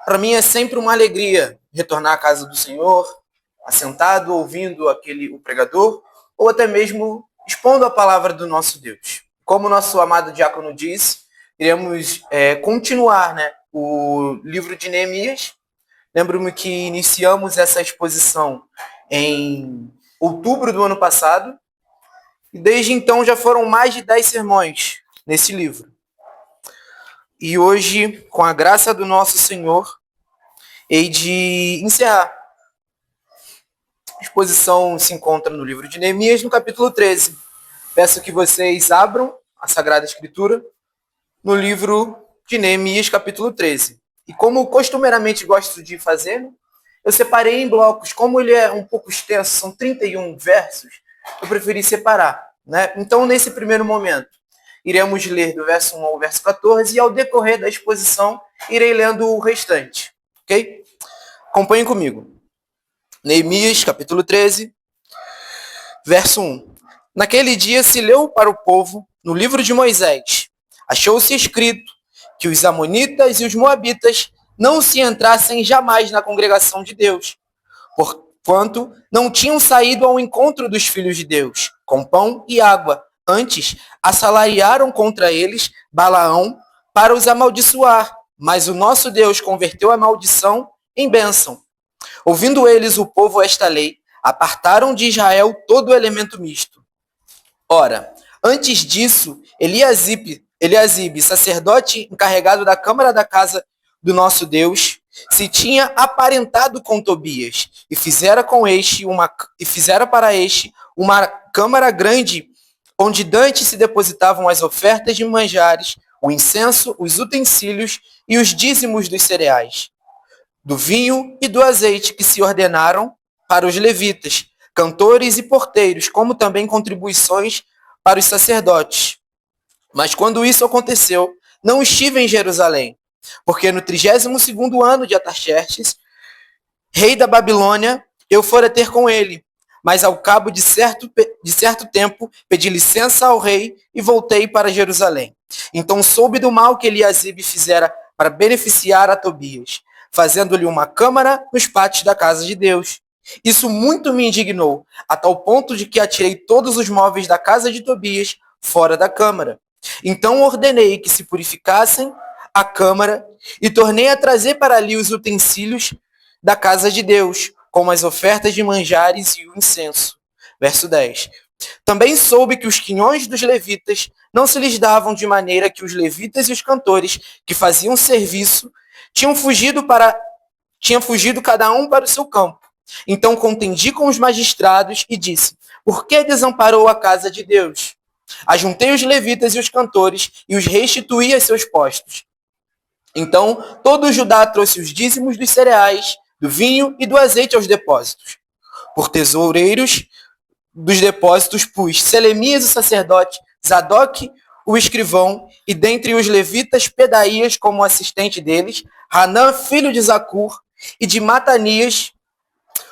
Para mim é sempre uma alegria retornar à casa do Senhor, assentado, ouvindo o pregador, ou até mesmo expondo a palavra do nosso Deus. Como o nosso amado diácono disse, iremos continuar o livro de Neemias. Lembro-me que iniciamos essa exposição em outubro do ano passado, e desde então já foram mais de 10 sermões nesse livro. E hoje, com a graça do nosso Senhor, hei de encerrar. A exposição se encontra no livro de Neemias, no capítulo 13. Peço que vocês abram a Sagrada Escritura no livro de Neemias, capítulo 13. E como costumeiramente gosto de fazer, eu separei em blocos. Como ele é um pouco extenso, são 31 versos, eu preferi separar. Então, nesse primeiro momento, iremos ler do verso 1 ao verso 14 e ao decorrer da exposição, irei lendo o restante. Ok? Acompanhem comigo. Neemias, capítulo 13, verso 1. Naquele dia se leu para o povo, no livro de Moisés, achou-se escrito que os amonitas e os moabitas não se entrassem jamais na congregação de Deus, porquanto não tinham saído ao encontro dos filhos de Deus, com pão e água. Antes, assalariaram contra eles Balaão para os amaldiçoar, mas o nosso Deus converteu a maldição em bênção. Ouvindo eles o povo esta lei, apartaram de Israel todo o elemento misto. Ora, antes disso, Eliasibe, sacerdote encarregado da câmara da casa do nosso Deus, se tinha aparentado com Tobias e fizera para este uma câmara grande, onde dantes se depositavam as ofertas de manjares, o incenso, os utensílios e os dízimos dos cereais, do vinho e do azeite que se ordenaram para os levitas, cantores e porteiros, como também contribuições para os sacerdotes. Mas quando isso aconteceu, não estive em Jerusalém, porque no 32º ano de Artaxerxes, rei da Babilônia, eu fora ter com ele. Mas ao cabo de certo tempo, pedi licença ao rei e voltei para Jerusalém. Então soube do mal que Eliasibe fizera para beneficiar a Tobias, fazendo-lhe uma câmara nos pátios da casa de Deus. Isso muito me indignou, a tal ponto de que atirei todos os móveis da casa de Tobias fora da câmara. Então ordenei que se purificassem a câmara e tornei a trazer para ali os utensílios da casa de Deus, como as ofertas de manjares e o incenso. Verso 10. Também soube que os quinhões dos levitas não se lhes davam, de maneira que os levitas e os cantores que faziam serviço tinham fugido cada um para o seu campo. Então contendi com os magistrados e disse: por que desamparou a casa de Deus? Ajuntei os levitas e os cantores e os restituí a seus postos. Então todo Judá trouxe os dízimos dos cereais, do vinho e do azeite aos depósitos. Por tesoureiros dos depósitos pus Selemias o sacerdote, Zadok o escrivão, e dentre os levitas Pedaías como assistente deles, Hanã, filho de Zacur, e de Matanias,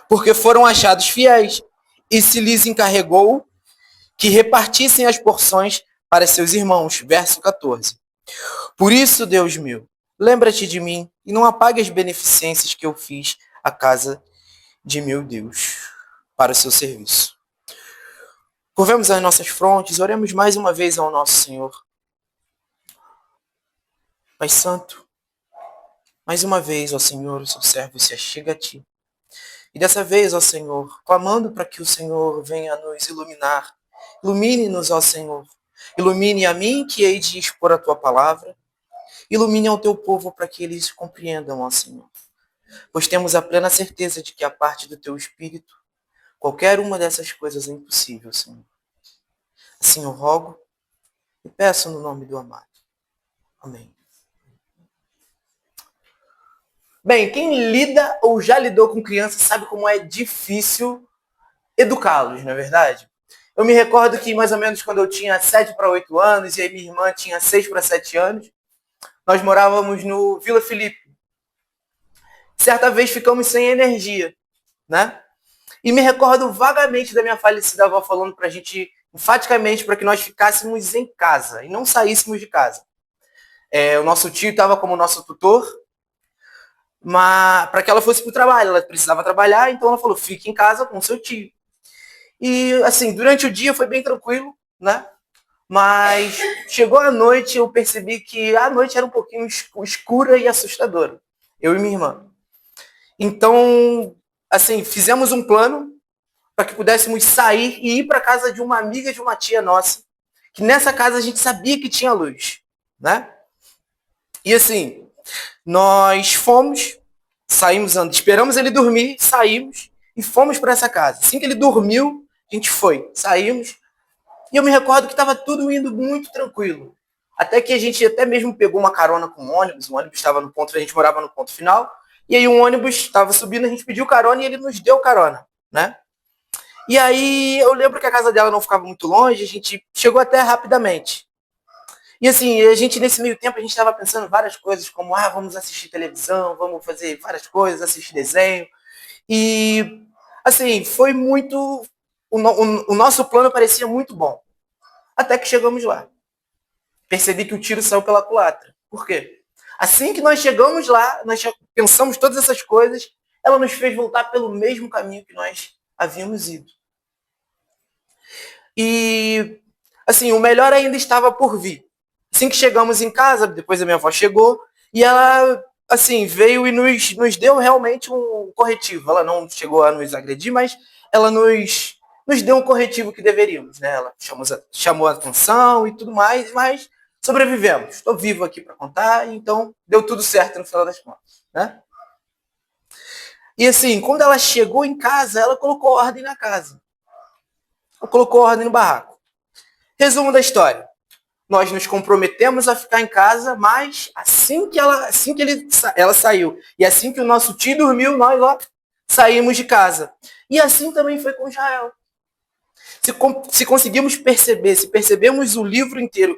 porque foram achados fiéis, e se lhes encarregou que repartissem as porções para seus irmãos. Verso 14. Por isso, Deus meu, lembra-te de mim e não apague as beneficências que eu fiz à casa de meu Deus para o seu serviço. Curvemos as nossas frontes, oremos mais uma vez ao nosso Senhor. Pai Santo, mais uma vez, ó Senhor, o seu servo se achega a Ti. E dessa vez, ó Senhor, clamando para que o Senhor venha nos iluminar. Ilumine-nos, ó Senhor. Ilumine a mim, que hei de expor a Tua palavra. Ilumine ao Teu povo para que eles compreendam, ó Senhor. Pois temos a plena certeza de que a parte do Teu Espírito, qualquer uma dessas coisas é impossível, Senhor. Assim eu rogo e peço no nome do amado. Amém. Bem, quem lida ou já lidou com crianças sabe como é difícil educá-los, não é verdade? Eu me recordo que mais ou menos quando eu tinha 7 para 8 anos e aí minha irmã tinha 6 para 7 anos, nós morávamos no Vila Felipe. Certa vez ficamos sem energia, né? E me recordo vagamente da minha falecida avó falando pra gente, enfaticamente, para que nós ficássemos em casa e não saíssemos de casa. O nosso tio estava como nosso tutor. para que ela fosse para o trabalho. Ela precisava trabalhar, então ela falou, fique em casa com seu tio. E, assim, durante o dia foi bem tranquilo, né? Mas chegou a noite, eu percebi que a noite era um pouquinho escura e assustadora. Eu e minha irmã. Então, assim, fizemos um plano para que pudéssemos sair e ir para casa de uma amiga de uma tia nossa, que nessa casa a gente sabia que tinha luz, né? E assim, nós fomos, saímos antes, esperamos ele dormir, saímos e fomos para essa casa. Assim que ele dormiu, a gente foi, saímos, e eu me recordo que estava tudo indo muito tranquilo. Até que a gente até mesmo pegou uma carona com um ônibus, o ônibus estava no ponto, a gente morava no ponto final, e aí um ônibus estava subindo, a gente pediu carona e ele nos deu carona, né? E aí eu lembro que a casa dela não ficava muito longe, a gente chegou até rapidamente. E assim, a gente nesse meio tempo a gente estava pensando várias coisas, como vamos assistir televisão, vamos fazer várias coisas, assistir desenho. E assim, foi muito. O nosso plano parecia muito bom. Até que chegamos lá. Percebi que o tiro saiu pela culatra. Por quê? Assim que nós chegamos lá, nós pensamos todas essas coisas, ela nos fez voltar pelo mesmo caminho que nós havíamos ido. E, assim, o melhor ainda estava por vir. Assim que chegamos em casa, depois a minha avó chegou, e ela, assim, veio e nos deu realmente um corretivo. Ela não chegou a nos agredir, mas ela nos deu um corretivo que deveríamos, né? Ela chamou a atenção e tudo mais, mas sobrevivemos. Estou vivo aqui para contar, então deu tudo certo no final das contas, né? E assim, quando ela chegou em casa, ela colocou ordem na casa. Ela colocou ordem no barraco. Resumo da história. Nós nos comprometemos a ficar em casa, mas ela saiu e assim que o nosso tio dormiu, nós saímos de casa. E assim também foi com Israel. Se conseguimos perceber, se percebemos o livro inteiro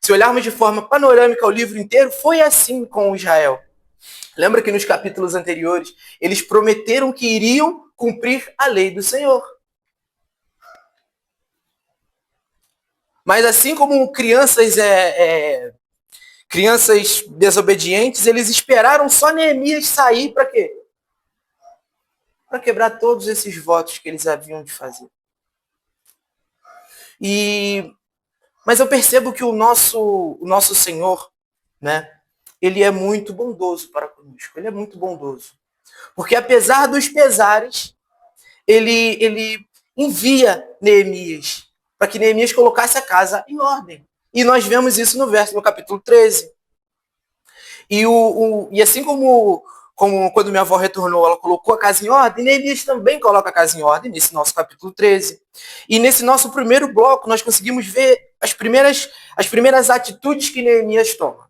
se olharmos de forma panorâmica o livro inteiro, foi assim com Israel. Lembra que nos capítulos anteriores eles prometeram que iriam cumprir a lei do Senhor. Mas assim como crianças desobedientes, eles esperaram só Neemias sair para quê? Para quebrar todos esses votos que eles haviam de fazer. Mas eu percebo que o nosso Senhor, né, ele é muito bondoso para conosco. Ele é muito bondoso. Porque apesar dos pesares, ele envia Neemias para que Neemias colocasse a casa em ordem. E nós vemos isso no capítulo 13. E assim como quando minha avó retornou, ela colocou a casa em ordem, Neemias também coloca a casa em ordem, nesse nosso capítulo 13. E nesse nosso primeiro bloco, nós conseguimos ver as primeiras atitudes que Neemias toma.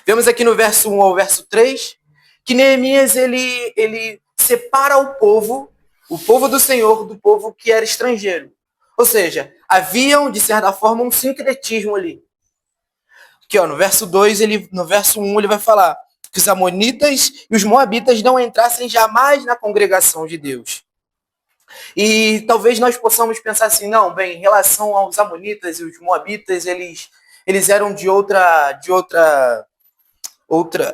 Vemos aqui no verso 1 ao verso 3, que Neemias ele separa o povo do Senhor, do povo que era estrangeiro. Ou seja, havia, de certa forma, um sincretismo ali. Aqui, no verso 2, no verso 1, ele vai falar que os amonitas e os moabitas não entrassem jamais na congregação de Deus. E talvez nós possamos pensar assim, não, bem, em relação aos amonitas e os moabitas, eles eram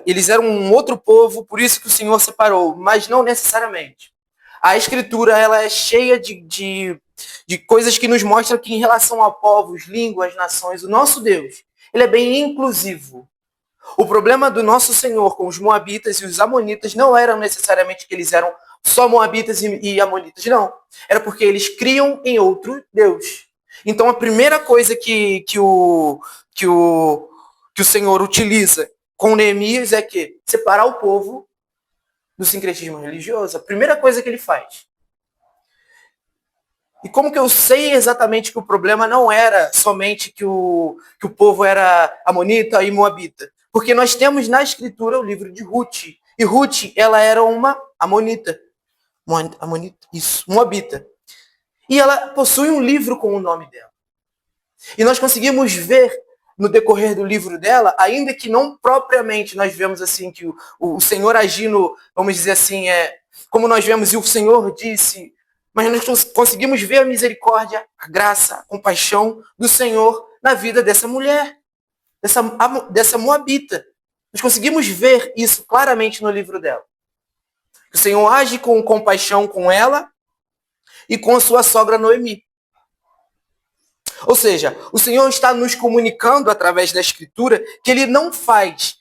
eles eram um outro povo, por isso que o Senhor separou, mas não necessariamente. A Escritura ela é cheia de coisas que nos mostram que em relação a povos, línguas, nações, o nosso Deus, ele é bem inclusivo. O problema do nosso Senhor com os moabitas e os amonitas não era necessariamente que eles eram só moabitas e amonitas, não. Era porque eles criam em outro Deus. Então a primeira coisa que o Senhor utiliza com Neemias é que separar o povo do sincretismo religioso. A primeira coisa que ele faz. E como que eu sei exatamente que o problema não era somente que o povo era amonita e moabita? Porque nós temos na Escritura o livro de Ruth. E Ruth, ela era uma amonita. Moabita. E ela possui um livro com o nome dela. E nós conseguimos ver no decorrer do livro dela, ainda que não propriamente nós vemos assim que o Senhor agindo, vamos dizer assim, como nós vemos e o Senhor disse, mas nós conseguimos ver a misericórdia, a graça, a compaixão do Senhor na vida dessa mulher, dessa moabita. Nós conseguimos ver isso claramente no livro dela. O Senhor age com compaixão com ela e com a sua sogra Noemi. Ou seja, o Senhor está nos comunicando através da Escritura que Ele não faz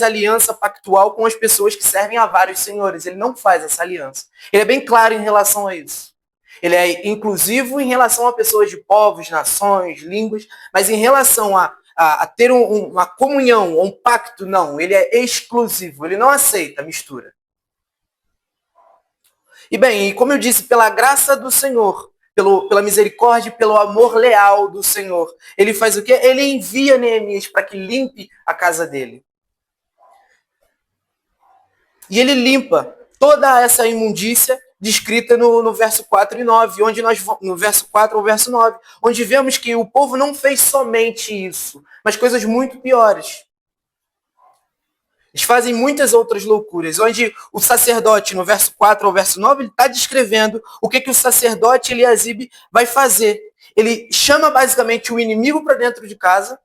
aliança pactual com as pessoas que servem a vários senhores. Ele não faz essa aliança. Ele é bem claro em relação a isso. Ele é inclusivo em relação a pessoas de povos, nações, línguas, mas em relação a ter uma comunhão, um pacto, não. Ele é exclusivo. Ele não aceita mistura. E bem, como eu disse, pela graça do Senhor, pela misericórdia e pelo amor leal do Senhor, ele faz o quê? Ele envia Neemias para que limpe a casa dele. E ele limpa toda essa imundícia descrita no verso 4 e 9, no verso 4 ao verso 9, onde vemos que o povo não fez somente isso, mas coisas muito piores. Eles fazem muitas outras loucuras, onde o sacerdote, no verso 4 ao verso 9, ele está descrevendo o que o sacerdote Eliasibe vai fazer. Ele chama basicamente o inimigo para dentro de casa,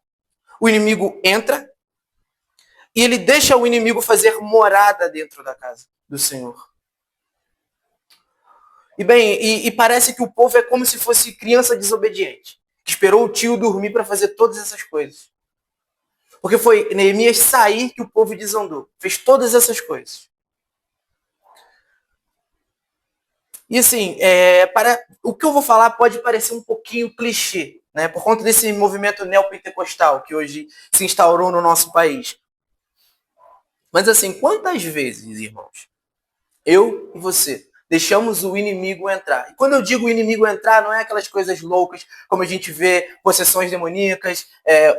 o inimigo entra, e ele deixa o inimigo fazer morada dentro da casa do Senhor. E bem, parece que o povo é como se fosse criança desobediente, que esperou o tio dormir para fazer todas essas coisas. Porque foi Neemias sair que o povo desandou. Fez todas essas coisas. E assim, o que eu vou falar pode parecer um pouquinho clichê, né? Por conta desse movimento neopentecostal que hoje se instaurou no nosso país. Mas assim, quantas vezes, irmãos, eu e você deixamos o inimigo entrar? E quando eu digo inimigo entrar, não é aquelas coisas loucas, como a gente vê possessões demoníacas,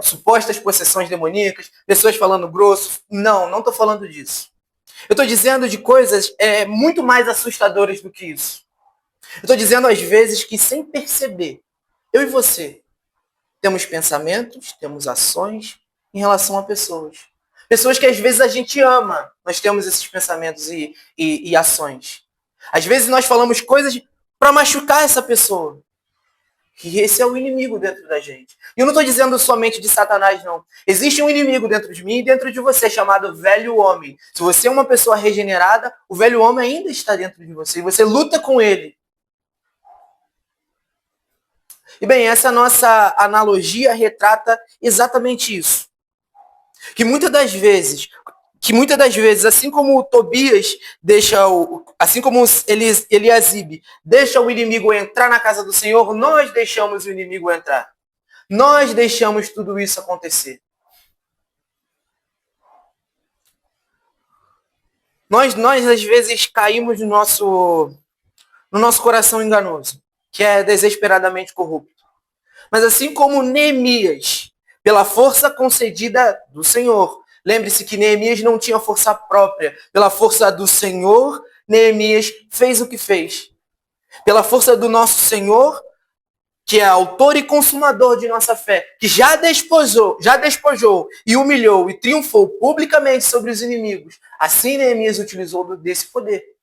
supostas possessões demoníacas, pessoas falando grosso. Não estou falando disso. Eu estou dizendo de coisas muito mais assustadoras do que isso. Eu estou dizendo, às vezes, que sem perceber, eu e você temos pensamentos, temos ações em relação a pessoas. Pessoas que às vezes a gente ama, nós temos esses pensamentos e ações. Às vezes nós falamos coisas para machucar essa pessoa. E esse é o inimigo dentro da gente. E eu não estou dizendo somente de Satanás, não. Existe um inimigo dentro de mim e dentro de você, chamado velho homem. Se você é uma pessoa regenerada, o velho homem ainda está dentro de você. E você luta com ele. E bem, essa nossa analogia retrata exatamente isso. Que muitas das vezes, assim como Tobias assim como Eliasibe deixa o inimigo entrar na casa do Senhor, nós deixamos o inimigo entrar. Nós deixamos tudo isso acontecer. Nós às vezes caímos no nosso coração enganoso, que é desesperadamente corrupto. Mas assim como Neemias, pela força concedida do Senhor, lembre-se que Neemias não tinha força própria. Pela força do Senhor, Neemias fez o que fez. Pela força do nosso Senhor, que é autor e consumador de nossa fé, que já despojou e humilhou e triunfou publicamente sobre os inimigos. Assim Neemias utilizou desse poder.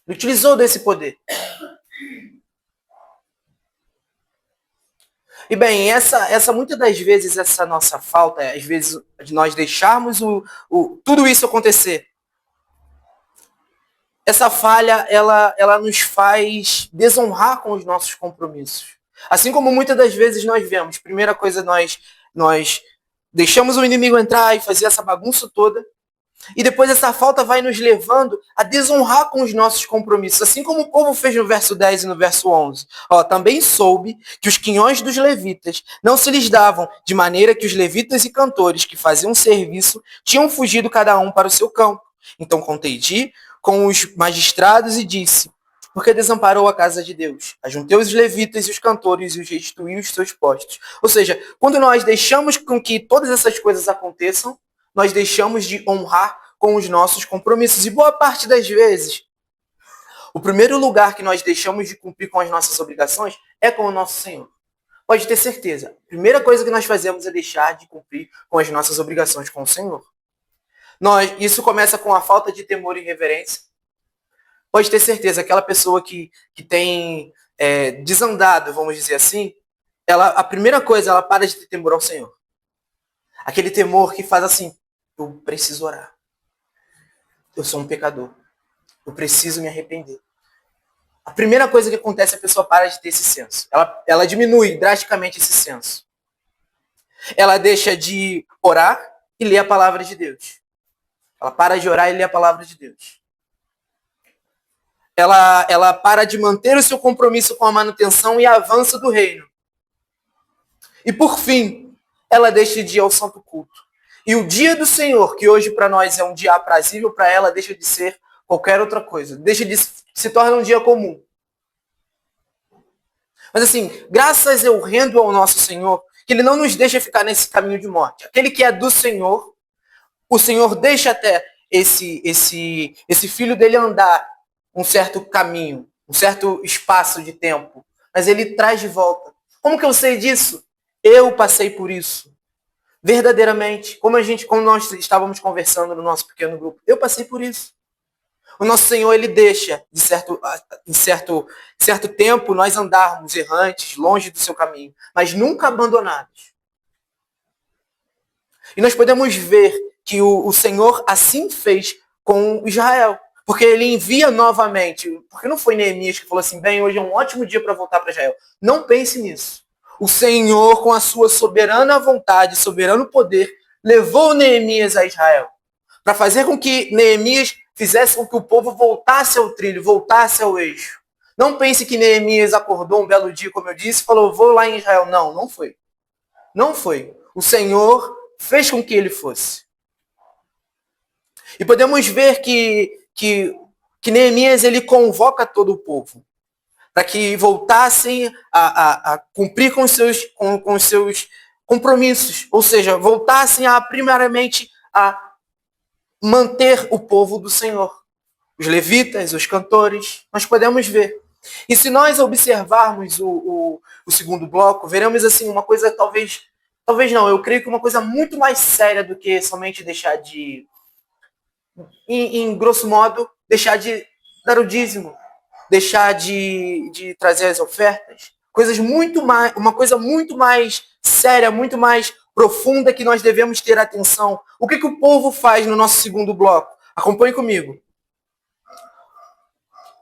Utilizou desse poder. E bem, essa muitas das vezes, essa nossa falta, às vezes de nós deixarmos tudo isso acontecer, essa falha, ela nos faz desonrar com os nossos compromissos. Assim como muitas das vezes nós vemos, primeira coisa, nós deixamos o inimigo entrar e fazer essa bagunça toda, e depois essa falta vai nos levando a desonrar com os nossos compromissos. Assim como o povo fez no verso 10 e no verso 11. Também soube que os quinhões dos levitas não se lhes davam, de maneira que os levitas e cantores que faziam serviço tinham fugido cada um para o seu campo. Então contendi com os magistrados e disse: por que desamparou a casa de Deus? Ajuntei os levitas e os cantores e os restituiu os seus postos. Ou seja, quando nós deixamos com que todas essas coisas aconteçam, nós deixamos de honrar com os nossos compromissos. E boa parte das vezes, o primeiro lugar que nós deixamos de cumprir com as nossas obrigações é com o nosso Senhor. Pode ter certeza. A primeira coisa que nós fazemos é deixar de cumprir com as nossas obrigações com o Senhor. Isso começa com a falta de temor e reverência. Pode ter certeza, aquela pessoa que tem desandado, vamos dizer assim, a primeira coisa, ela para de ter temor ao Senhor. Aquele temor que faz assim, eu preciso orar. Eu sou um pecador. Eu preciso me arrepender. A primeira coisa que acontece é a pessoa para de ter esse senso. Ela diminui drasticamente esse senso. Ela deixa de orar e ler a palavra de Deus. Ela para de orar e ler a palavra de Deus. Ela para de manter o seu compromisso com a manutenção e avanço do reino. E por fim, ela deixa de ir ao santo culto. E o dia do Senhor, que hoje para nós é um dia aprazível, para ela deixa de ser qualquer outra coisa. Se torna um dia comum. Mas assim, graças eu rendo ao nosso Senhor, que Ele não nos deixa ficar nesse caminho de morte. Aquele que é do Senhor, o Senhor deixa até esse filho dele andar um certo caminho, um certo espaço de tempo. Mas Ele traz de volta. Como que eu sei disso? Eu passei por isso. Verdadeiramente. Como nós estávamos conversando no nosso pequeno grupo. Eu passei por isso. O nosso Senhor, Ele deixa, em certo tempo, nós andarmos errantes, longe do seu caminho, mas nunca abandonados. E nós podemos ver que o Senhor assim fez com Israel. Porque Ele envia novamente. Porque não foi Neemias que falou assim, bem, hoje é um ótimo dia para voltar para Israel. Não pense nisso. O Senhor, com a sua soberana vontade, soberano poder, levou Neemias a Israel. Para fazer com que Neemias fizesse com que o povo voltasse ao trilho, voltasse ao eixo. Não pense que Neemias acordou um belo dia, como eu disse, e falou, vou lá em Israel. Não, não foi. Não foi. O Senhor fez com que ele fosse. E podemos ver que Neemias ele convoca todo o povo para que voltassem a cumprir com os seus compromissos. Ou seja, voltassem primariamente a manter o povo do Senhor. Os levitas, os cantores, nós podemos ver. E se nós observarmos o segundo bloco, veremos assim uma coisa talvez não, eu creio que uma coisa muito mais séria do que somente deixar de, em grosso modo, deixar de dar o dízimo, deixar de trazer as ofertas. Uma coisa muito mais séria, muito mais profunda que nós devemos ter atenção. O que o povo faz no nosso segundo bloco? Acompanhe comigo.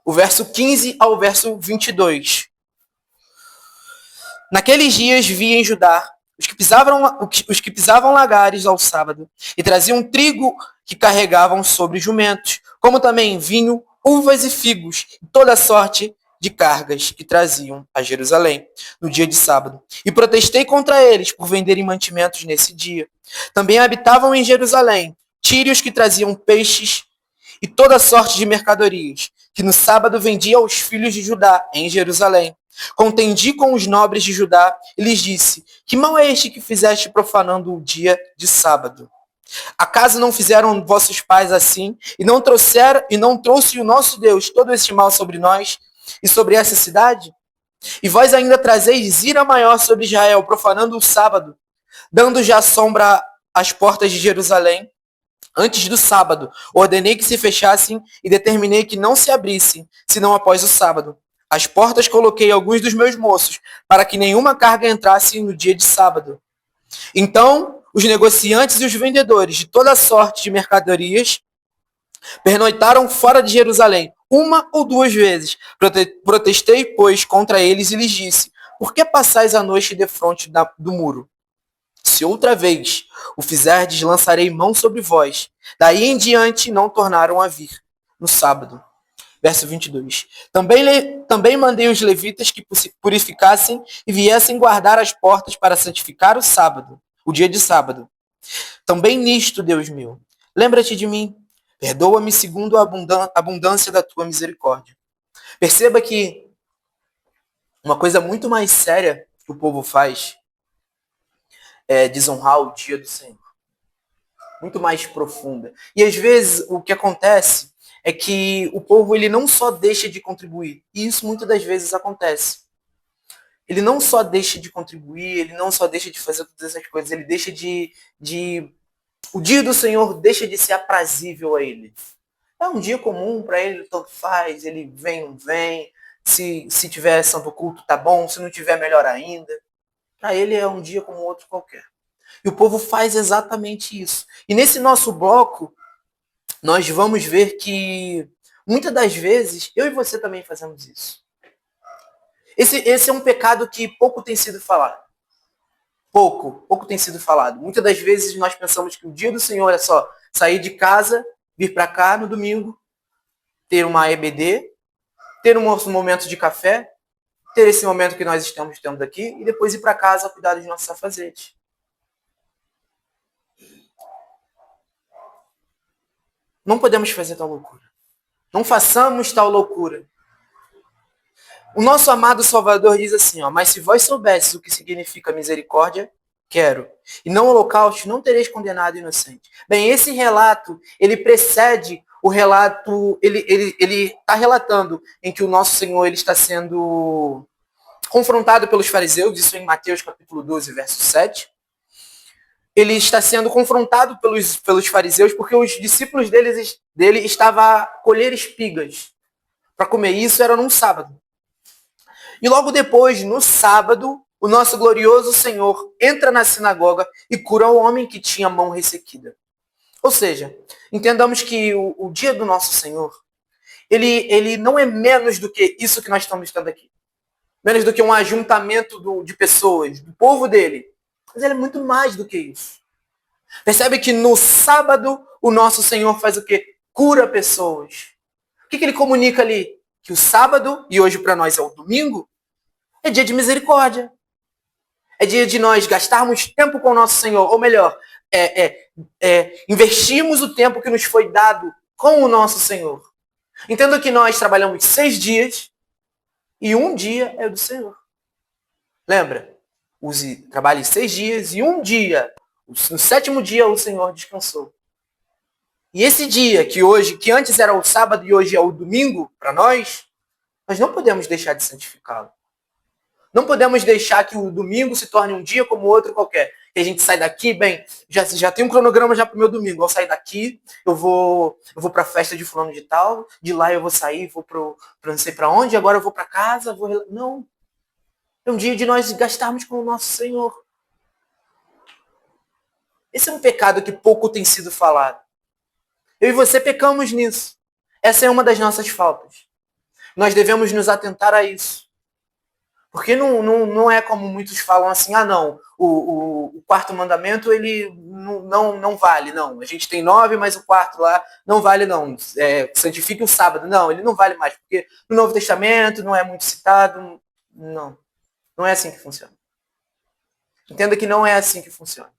O verso 15 ao verso 22. Naqueles dias vi em Judá os que pisavam lagares ao sábado e traziam trigo que carregavam sobre jumentos, como também vinho, uvas e figos, e toda sorte de cargas que traziam a Jerusalém no dia de sábado. E protestei contra eles por venderem mantimentos nesse dia. Também habitavam em Jerusalém tírios que traziam peixes e toda sorte de mercadorias, que no sábado vendia aos filhos de Judá em Jerusalém. Contendi com os nobres de Judá e lhes disse, que mal é este que fizeste profanando o dia de sábado? Acaso não fizeram vossos pais assim, e não trouxe o nosso Deus todo este mal sobre nós e sobre essa cidade? E vós ainda trazeis ira maior sobre Israel, profanando o sábado, dando já sombra às portas de Jerusalém. Antes do sábado, ordenei que se fechassem e determinei que não se abrissem, senão após o sábado. Às portas coloquei alguns dos meus moços, para que nenhuma carga entrasse no dia de sábado. Então, os negociantes e os vendedores de toda sorte de mercadorias pernoitaram fora de Jerusalém, uma ou duas vezes. Protestei, pois, contra eles e lhes disse, por que passais a noite defronte do muro? Se outra vez o fizerdes, lançarei mão sobre vós. Daí em diante não tornaram a vir no sábado. Verso 22. Também mandei os levitas que purificassem e viessem guardar as portas para santificar o sábado, o dia de sábado. Também nisto, Deus meu, lembra-te de mim. Perdoa-me segundo a abundância da tua misericórdia. Perceba que uma coisa muito mais séria que o povo faz é desonrar o dia do Senhor. Muito mais profunda. E às vezes o que acontece é que o povo ele não só deixa de contribuir, e isso muitas das vezes acontece. Ele não só deixa de contribuir, ele não só deixa de fazer todas essas coisas, ele deixa o dia do Senhor deixa de ser aprazível a ele. É um dia comum para ele, tanto faz, ele vem, não vem, se tiver santo culto tá bom, se não tiver melhor ainda. Para ele é um dia como outro qualquer. E o povo faz exatamente isso. E nesse nosso bloco, nós vamos ver que muitas das vezes, eu e você também fazemos isso. Esse é um pecado que pouco tem sido falado. Pouco tem sido falado. Muitas das vezes nós pensamos que o dia do Senhor é só sair de casa, vir para cá no domingo, ter uma EBD, ter um momento de café, ter esse momento que nós estamos tendo aqui e depois ir para casa cuidar dos nossos afazeres. Não podemos fazer tal loucura. Não façamos tal loucura. O nosso amado Salvador diz assim, ó, mas se vós soubesses o que significa misericórdia, quero. E não holocausto, não tereis condenado inocente. Bem, esse relato, ele precede o relato, ele está relatando em que o nosso Senhor ele está sendo confrontado pelos fariseus, isso em Mateus capítulo 12, verso 7. Ele está sendo confrontado pelos fariseus porque os discípulos dele estavam a colher espigas. Para comer isso era num sábado. E logo depois, no sábado, o nosso glorioso Senhor entra na sinagoga e cura o homem que tinha a mão ressequida. Ou seja, entendamos que o dia do nosso Senhor, ele não é menos do que isso que nós estamos estando aqui. Menos do que um ajuntamento de pessoas, do povo dele. Mas ele é muito mais do que isso. Percebe que no sábado, o nosso Senhor faz o quê? Cura pessoas. O que ele comunica ali? Que o sábado, e hoje para nós é o domingo, é dia de misericórdia. É dia de nós gastarmos tempo com o nosso Senhor. Ou melhor, investirmos o tempo que nos foi dado com o nosso Senhor. Entendo que nós trabalhamos 6 dias e um dia é do Senhor. Lembra? Trabalhe 6 dias e um dia, no 7º dia, o Senhor descansou. E esse dia, que antes era o sábado e hoje é o domingo, para nós não podemos deixar de santificá-lo. Não podemos deixar que o domingo se torne um dia como outro qualquer. Que a gente sai daqui, bem, já tem um cronograma já para o meu domingo. Eu sair daqui, eu vou para a festa de fulano de tal, de lá eu vou sair, vou para não sei para onde, agora eu vou para casa. Não. É um dia de nós gastarmos com o nosso Senhor. Esse é um pecado que pouco tem sido falado. Eu e você pecamos nisso. Essa é uma das nossas faltas. Nós devemos nos atentar a isso. Porque não é como muitos falam assim, não, o 4º mandamento ele não vale, não. A gente tem 9, mas o 4º lá não vale, não. Santifique o sábado. Não, ele não vale mais, porque no Novo Testamento não é muito citado. Não é assim que funciona. Entenda que não é assim que funciona.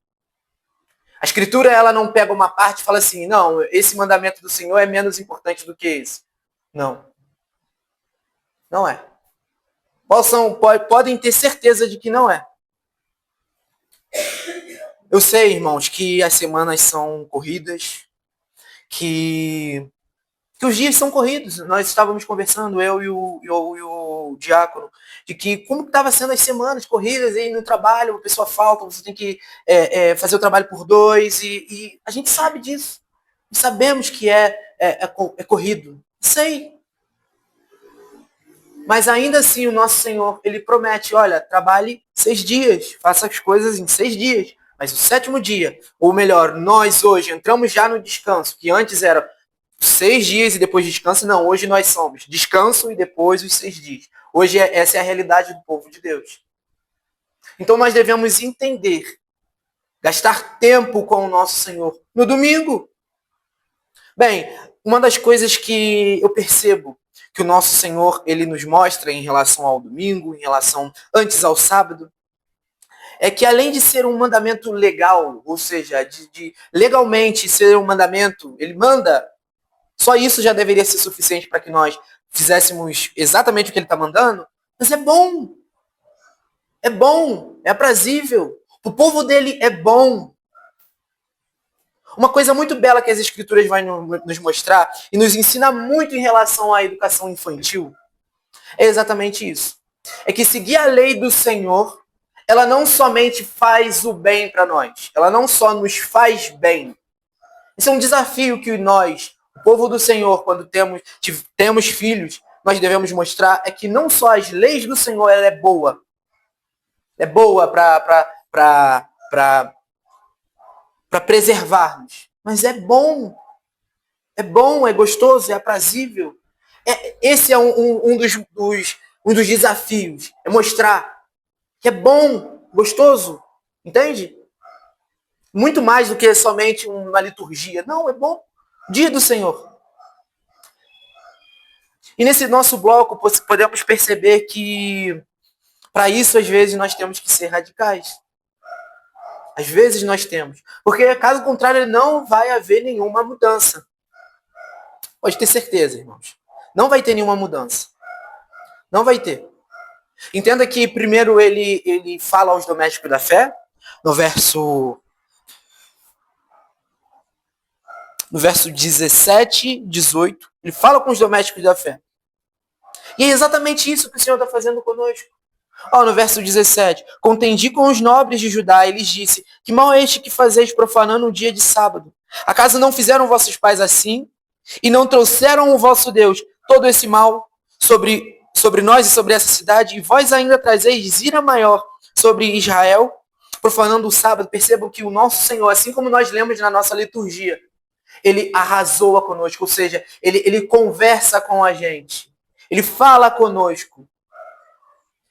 A Escritura ela não pega uma parte e fala assim, não, esse mandamento do Senhor é menos importante do que esse. Não é. Podem ter certeza de que não é. Eu sei, irmãos, que as semanas são corridas, que os dias são corridos. Nós estávamos conversando, eu e o diácono, de que como estava sendo as semanas corridas aí no trabalho, a pessoa falta, você tem que fazer o trabalho por 2, e a gente sabe disso. Sabemos que é corrido. Sei. Mas ainda assim o nosso Senhor, ele promete, olha, trabalhe 6 dias, faça as coisas em 6 dias. Mas o 7º dia, ou melhor, nós hoje entramos já no descanso, que antes era 6 dias e depois descanso. Não, hoje nós somos descanso e depois os 6 dias. Hoje essa é a realidade do povo de Deus. Então nós devemos entender, gastar tempo com o nosso Senhor no domingo. Bem, uma das coisas que eu percebo que o nosso Senhor ele nos mostra em relação ao domingo, em relação antes ao sábado, é que além de ser um mandamento legal, ou seja, de legalmente ser um mandamento, ele manda, só isso já deveria ser suficiente para que nós fizéssemos exatamente o que ele está mandando, mas é bom, é aprazível, o povo dele é bom. Uma coisa muito bela que as Escrituras vão nos mostrar e nos ensina muito em relação à educação infantil é exatamente isso. É que seguir a lei do Senhor, ela não somente faz o bem para nós, ela não só nos faz bem. Esse é um desafio que nós, o povo do Senhor, quando temos filhos, nós devemos mostrar, é que não só as leis do Senhor, ela é boa. É boa para para preservar-nos. Mas é bom, é gostoso, é aprazível. Esse é um dos desafios, é mostrar que é bom, gostoso, entende? Muito mais do que somente uma liturgia. Não, é bom. Dia do Senhor. E nesse nosso bloco podemos perceber que para isso às vezes nós temos que ser radicais. Às vezes nós temos. Porque caso contrário não vai haver nenhuma mudança. Pode ter certeza, irmãos. Não vai ter nenhuma mudança. Não vai ter. Entenda que primeiro ele fala aos domésticos da fé, no verso 17, 18, ele fala com os domésticos da fé. E é exatamente isso que o Senhor está fazendo conosco. No verso 17, contendi com os nobres de Judá, e lhes disse, que mal é este que fazeis profanando o dia de sábado? Acaso não fizeram vossos pais assim? E não trouxeram o vosso Deus todo esse mal sobre nós e sobre essa cidade? E vós ainda trazeis ira maior sobre Israel, profanando o sábado? Percebam que o nosso Senhor, assim como nós lemos na nossa liturgia, ele arrasou conosco, ou seja, ele conversa com a gente. Ele fala conosco.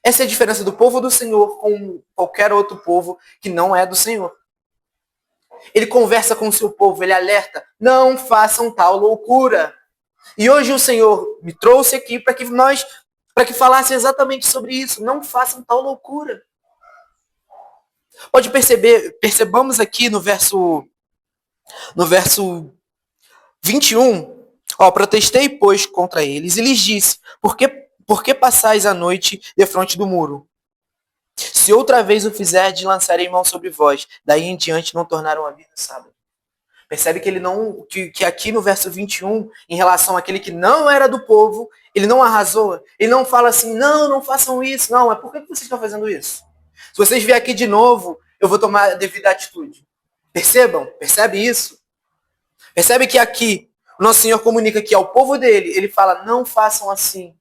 Essa é a diferença do povo do Senhor com qualquer outro povo que não é do Senhor. Ele conversa com o seu povo, ele alerta, não façam tal loucura. E hoje o Senhor me trouxe aqui para que falasse exatamente sobre isso. Não façam tal loucura. Pode percebamos aqui no verso 21, protestei, pois, contra eles e lhes disse, por que passais a noite defronte do muro? Se outra vez o fizerdes, lançarei mão sobre vós. Daí em diante não tornaram a vir no sábado. Percebe que ele não, que aqui no verso 21, em relação àquele que não era do povo, ele não arrasou. Ele não fala assim, não façam isso. Não, é por que vocês estão fazendo isso? Se vocês vierem aqui de novo, eu vou tomar a devida atitude. Percebe isso? Percebe que aqui, o nosso Senhor comunica que ao povo dele, ele fala, não façam assim.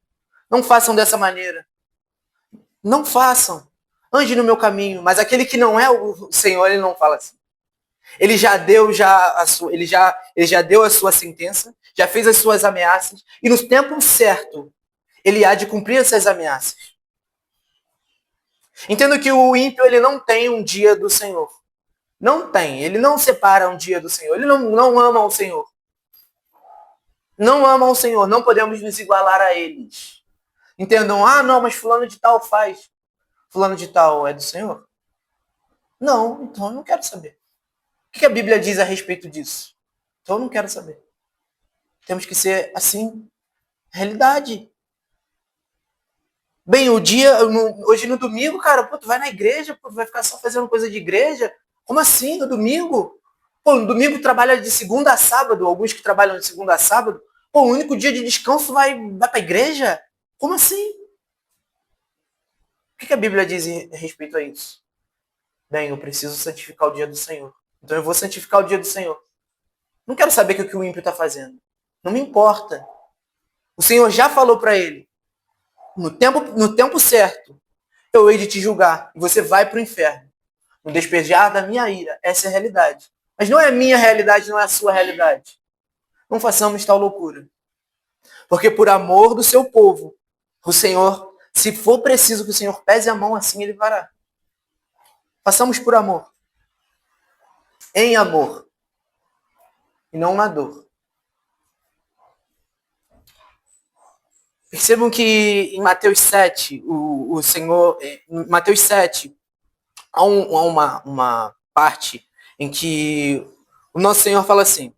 Não façam dessa maneira. Não façam. Ande no meu caminho. Mas aquele que não é o Senhor, ele não fala assim. Ele já deu a sua sentença, já fez as suas ameaças, e no tempo certo, ele há de cumprir essas ameaças. Entendo que o ímpio, ele não tem um dia do Senhor. Não tem. Ele não separa um dia do Senhor. Ele não ama o Senhor. Não ama o Senhor. Não podemos nos igualar a eles. Entendam, não, mas fulano de tal faz. Fulano de tal é do Senhor? Não, então eu não quero saber. O que a Bíblia diz a respeito disso? Então eu não quero saber. Temos que ser assim, realidade. Bem, hoje no domingo, cara, tu vai na igreja, tu vai ficar só fazendo coisa de igreja? Como assim, no domingo? No domingo trabalha de segunda a sábado, alguns que trabalham de segunda a sábado. O único dia de descanso vai para a igreja? Como assim? O que a Bíblia diz a respeito a isso? Bem, eu preciso santificar o dia do Senhor. Então eu vou santificar o dia do Senhor. Não quero saber o que o ímpio está fazendo. Não me importa. O Senhor já falou para ele. No tempo certo, eu hei de te julgar. E você vai para o inferno. No despejar da minha ira. Essa é a realidade. Mas não é a minha realidade, não é a sua realidade. Não façamos tal loucura. Porque por amor do seu povo, o Senhor, se for preciso que o Senhor pese a mão, assim ele fará. Façamos por amor. Em amor. E não na dor. Percebam que em Mateus 7, o Senhor, em Mateus 7, há uma parte em que o nosso Senhor fala assim,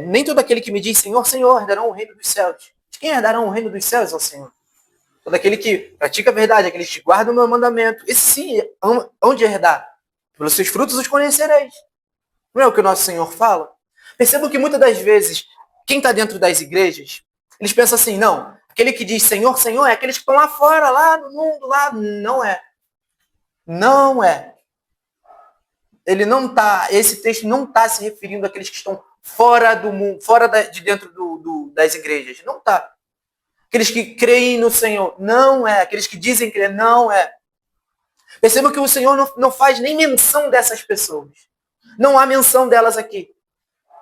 nem todo aquele que me diz Senhor, Senhor, herdarão o reino dos céus. De quem herdarão o reino dos céus, ó Senhor? Todo aquele que pratica a verdade, aqueles que guardam o meu mandamento. Esse sim, onde herdar? Pelos seus frutos os conhecereis. Não é o que o nosso Senhor fala? Percebam que muitas das vezes, quem está dentro das igrejas, eles pensam assim, não, aquele que diz Senhor, Senhor, é aqueles que estão lá fora, lá no mundo, lá. Não é. Não é. Esse texto não está se referindo àqueles que estão fora do mundo, de dentro das igrejas. Não está. Aqueles que creem no Senhor, não é. Aqueles que dizem crer, não é. Percebam que o Senhor não faz nem menção dessas pessoas. Não há menção delas aqui.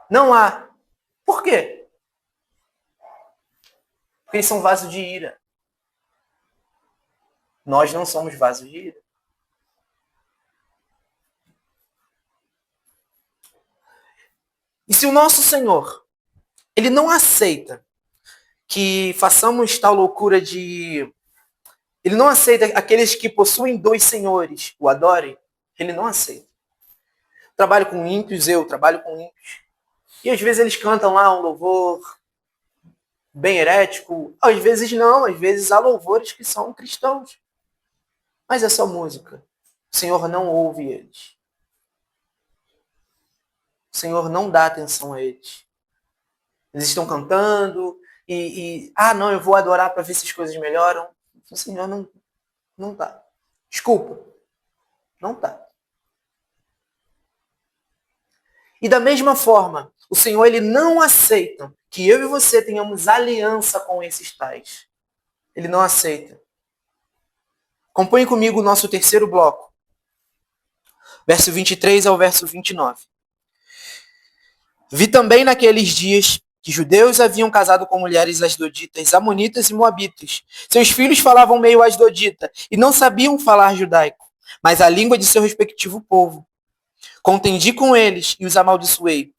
Não há. Por quê? Porque eles são vasos de ira. Nós não somos vasos de ira. E se o nosso Senhor, ele não aceita que façamos tal loucura de... Ele não aceita aqueles que possuem dois senhores o adorem. Ele não aceita. Trabalho com ímpios, eu trabalho com ímpios. E às vezes eles cantam lá um louvor bem herético. Às vezes não, às vezes há louvores que são cristãos. Mas é só música. O Senhor não ouve eles. O Senhor não dá atenção a eles. Eles estão cantando não, eu vou adorar para ver se as coisas melhoram. O Senhor não tá. Desculpa. Não tá. E da mesma forma, o Senhor ele não aceita que eu e você tenhamos aliança com esses tais. Ele não aceita. Acompanhe comigo o nosso terceiro bloco. Verso 23 ao verso 29. Vi também naqueles dias que judeus haviam casado com mulheres asdoditas, amonitas e moabitas. Seus filhos falavam meio asdodita e não sabiam falar judaico, mas a língua de seu respectivo povo. Contendi com eles e os amaldiçoei.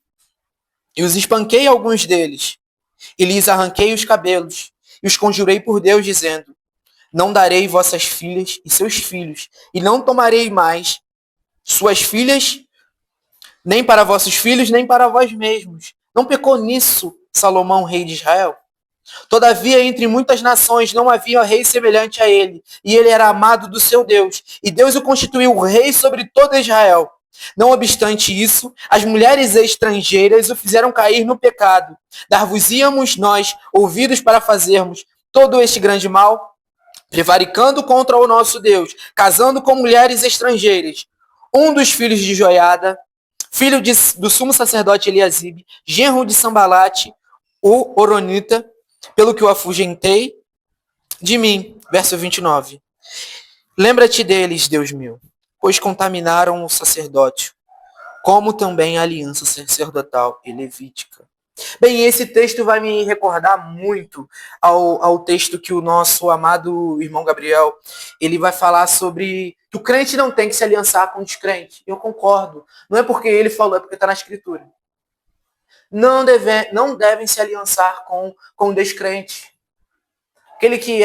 E os espanquei alguns deles, e lhes arranquei os cabelos, e os conjurei por Deus, dizendo: não darei vossas filhas e seus filhos, e não tomarei mais suas filhas, nem para vossos filhos, nem para vós mesmos. Não pecou nisso Salomão, rei de Israel? Todavia, entre muitas nações não havia rei semelhante a ele, e ele era amado do seu Deus, e Deus o constituiu rei sobre todo Israel. Não obstante isso, as mulheres estrangeiras o fizeram cair no pecado. Dar-vos-íamos nós ouvidos para fazermos todo este grande mal, prevaricando contra o nosso Deus, casando com mulheres estrangeiras. Um dos filhos de Joiada, filho do sumo sacerdote Eliasibe, genro de Sambalate, o Oronita, pelo que o afugentei de mim. Verso 29. Lembra-te deles, Deus meu, pois contaminaram o sacerdócio, como também a aliança sacerdotal e levítica. Bem, esse texto vai me recordar muito ao texto que o nosso amado irmão Gabriel, ele vai falar sobre que o crente não tem que se aliançar com o descrente. Eu concordo. Não é porque ele falou, é porque está na Escritura. Não devem se aliançar com o descrente. Aquele que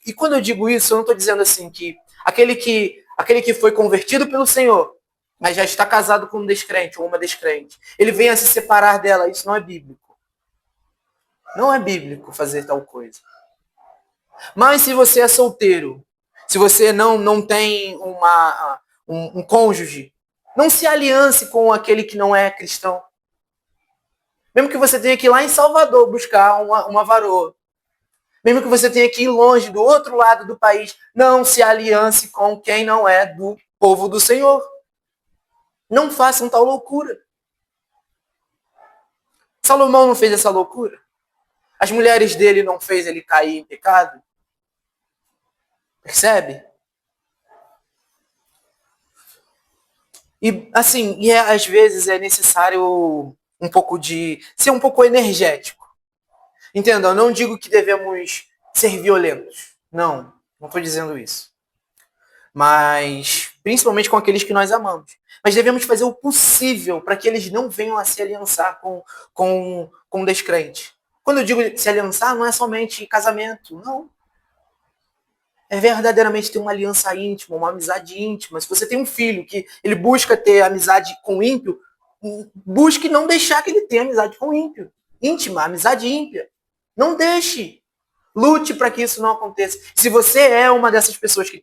e quando eu digo isso, eu não estou dizendo assim que aquele que foi convertido pelo Senhor, mas já está casado com um descrente ou uma descrente, ele vem a se separar dela. Isso não é bíblico. Não é bíblico fazer tal coisa. Mas se você é solteiro, se você não tem um cônjuge, não se aliance com aquele que não é cristão. Mesmo que você tenha que ir lá em Salvador buscar uma varoa. Mesmo que você tenha que ir longe, do outro lado do país, não se aliance com quem não é do povo do Senhor. Não façam tal loucura. Salomão não fez essa loucura? As mulheres dele não fez ele cair em pecado? Percebe? E assim, às vezes é necessário um pouco de ser um pouco energético. Entenda, eu não digo que devemos ser violentos. Não estou dizendo isso. Mas, principalmente com aqueles que nós amamos. Mas devemos fazer o possível para que eles não venham a se aliançar com um descrente. Quando eu digo se aliançar, não é somente casamento, não. É verdadeiramente ter uma aliança íntima, uma amizade íntima. Se você tem um filho que ele busca ter amizade com o ímpio, busque não deixar que ele tenha amizade com o ímpio. Íntima, amizade ímpia. Não deixe. Lute para que isso não aconteça. Se você é uma dessas pessoas que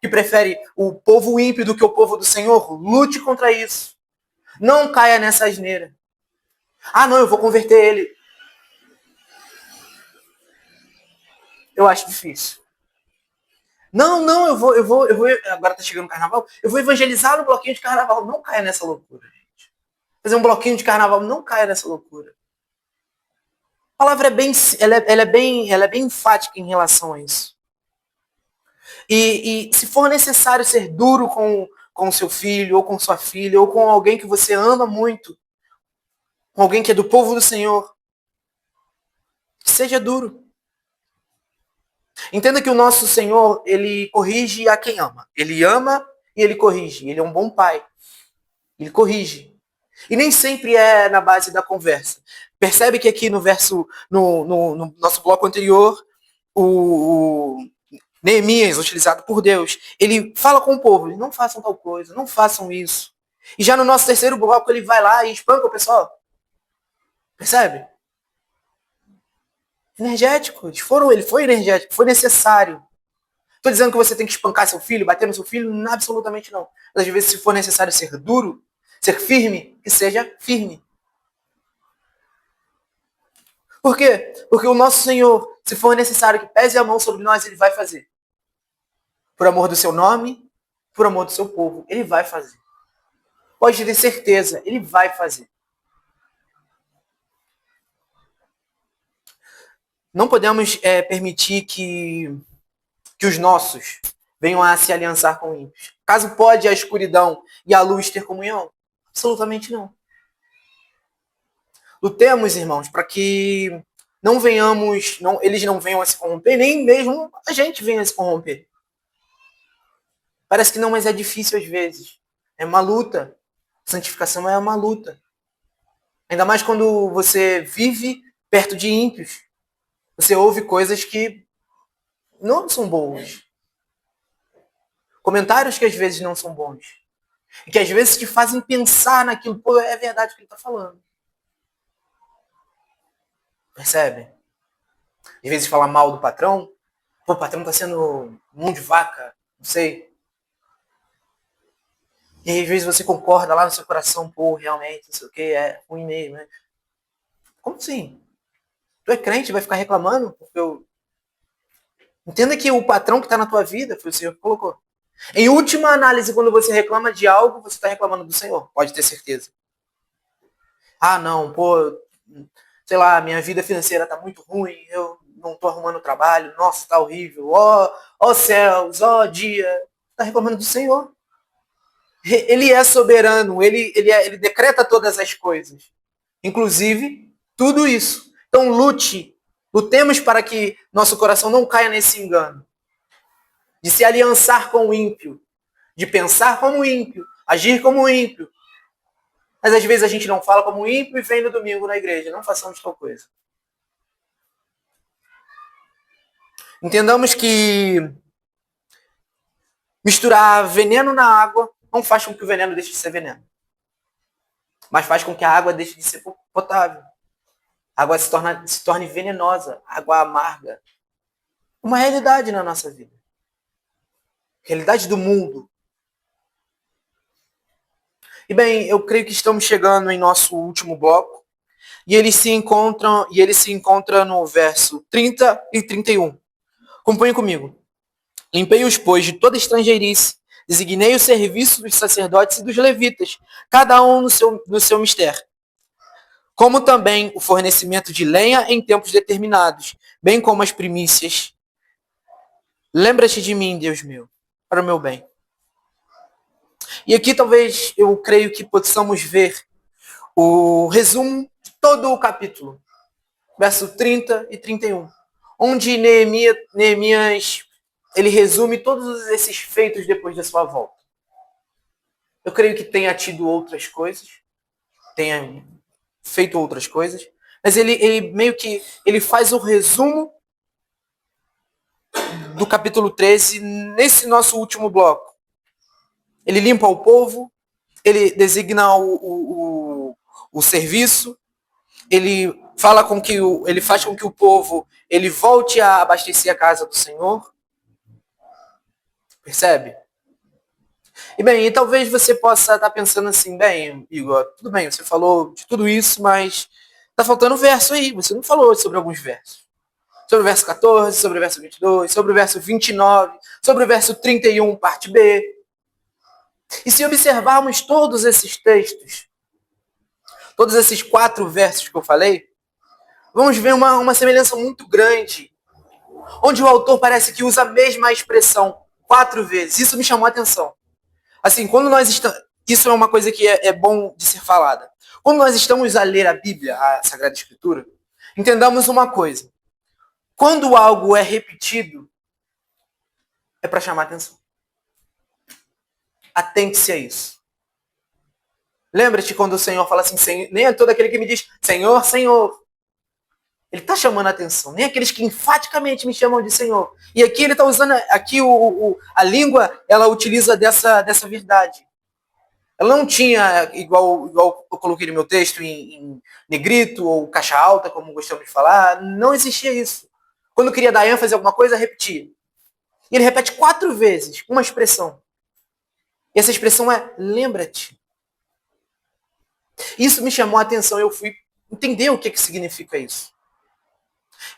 prefere o povo ímpio do que o povo do Senhor, lute contra isso. Não caia nessa asneira. Não, eu vou converter ele. Eu acho difícil. Não, eu vou. Agora tá chegando o carnaval. Eu vou evangelizar no bloquinho de carnaval. Não caia nessa loucura, gente. Fazer um bloquinho de carnaval, não caia nessa loucura. A palavra é bem enfática em relação a isso. E se for necessário ser duro com seu filho, ou com sua filha, ou com alguém que você ama muito, com alguém que é do povo do Senhor, seja duro. Entenda que o nosso Senhor, ele corrige a quem ama. Ele ama e ele corrige. Ele é um bom pai. Ele corrige. E nem sempre é na base da conversa. Percebe que aqui no verso, no nosso bloco anterior, o Neemias, utilizado por Deus, ele fala com o povo, não façam tal coisa, não façam isso. E já no nosso terceiro bloco ele vai lá e espanca o pessoal. Percebe? Energético. Ele foi energético, foi necessário. Estou dizendo que você tem que espancar seu filho, bater no seu filho? Não, absolutamente não. Às vezes, se for necessário ser duro, ser firme, que seja firme. Por quê? Porque o nosso Senhor, se for necessário que pese a mão sobre nós, ele vai fazer. Por amor do seu nome, por amor do seu povo, ele vai fazer. Pode ter certeza, ele vai fazer. Não podemos permitir que os nossos venham a se aliançar com ímpios. Caso pode a escuridão e a luz ter comunhão? Absolutamente não. Lutemos, irmãos, para que eles não venham a se corromper, nem mesmo a gente venha a se corromper. Parece que não, mas é difícil às vezes. É uma luta. Santificação é uma luta. Ainda mais quando você vive perto de ímpios. Você ouve coisas que não são boas. Comentários que às vezes não são bons. E que às vezes te fazem pensar naquilo. Pô, é verdade o que ele está falando. Percebe? Às vezes falar mal do patrão. Pô, o patrão está sendo mão de vaca. Não sei. E às vezes você concorda lá no seu coração. Pô, realmente, não sei o que, é ruim mesmo. Né? Como assim? Tu é crente, vai ficar reclamando? Porque Entenda que o patrão que está na tua vida foi o Senhor que colocou. Em última análise, quando você reclama de algo, você está reclamando do Senhor. Pode ter certeza. Ah, não, pô, sei lá, minha vida financeira está muito ruim, eu não estou arrumando trabalho, nossa, está horrível, ó céus, ó dia. Está reclamando do Senhor. Ele é soberano, ele decreta todas as coisas. Inclusive, tudo isso. Então lutemos para que nosso coração não caia nesse engano. De se aliançar com o ímpio. De pensar como ímpio. Agir como ímpio. Mas às vezes a gente não fala como ímpio e vem no domingo na igreja. Não façamos tal coisa. Entendamos que misturar veneno na água não faz com que o veneno deixe de ser veneno. Mas faz com que a água deixe de ser potável. A água se torne venenosa. Água amarga. Uma realidade na nossa vida. Realidade do mundo. E bem, eu creio que estamos chegando em nosso último bloco. E ele se encontra no verso 30 e 31. Acompanhe comigo. Limpei-os, pois, de toda estrangeirice, designei o serviço dos sacerdotes e dos levitas, cada um no seu mistério, como também o fornecimento de lenha em tempos determinados, bem como as primícias. Lembra-te de mim, Deus meu, para o meu bem. E aqui talvez eu creio que possamos ver o resumo de todo o capítulo, verso 30 e 31, onde Neemias ele resume todos esses feitos depois da sua volta. Eu creio que tenha tido outras coisas, tenha feito outras coisas, mas ele meio que ele faz o resumo do capítulo 13 nesse nosso último bloco. Ele limpa o povo, ele designa o serviço, ele fala com que ele faz com que o povo ele volte a abastecer a casa do Senhor. Percebe? E bem, e talvez você possa estar pensando assim, bem, Igor, tudo bem, você falou de tudo isso, mas tá faltando verso aí, você não falou sobre alguns versos. Sobre o verso 14, sobre o verso 22, sobre o verso 29, sobre o verso 31, parte B. E se observarmos todos esses textos, todos esses 4 versos que eu falei, vamos ver uma semelhança muito grande, onde o autor parece que usa a mesma expressão 4 vezes. Isso me chamou a atenção. Assim, quando nós estamos... Isso é uma coisa que é bom de ser falada. Quando nós estamos a ler a Bíblia, a Sagrada Escritura, entendamos uma coisa. Quando algo é repetido, é para chamar atenção. Atente-se a isso. Lembra-te quando o Senhor fala assim, Senhor, nem é todo aquele que me diz, Senhor, Senhor. Ele está chamando a atenção. Nem aqueles que enfaticamente me chamam de Senhor. E aqui ele está usando, aqui a língua, ela utiliza dessa verdade. Ela não tinha, igual eu coloquei no meu texto, em negrito ou caixa alta, como gostamos de falar, não existia isso. Quando eu queria dar ênfase a alguma coisa, repetia. E ele repete 4 vezes uma expressão. E essa expressão é lembra-te. Isso me chamou a atenção, eu fui entender o que significa isso.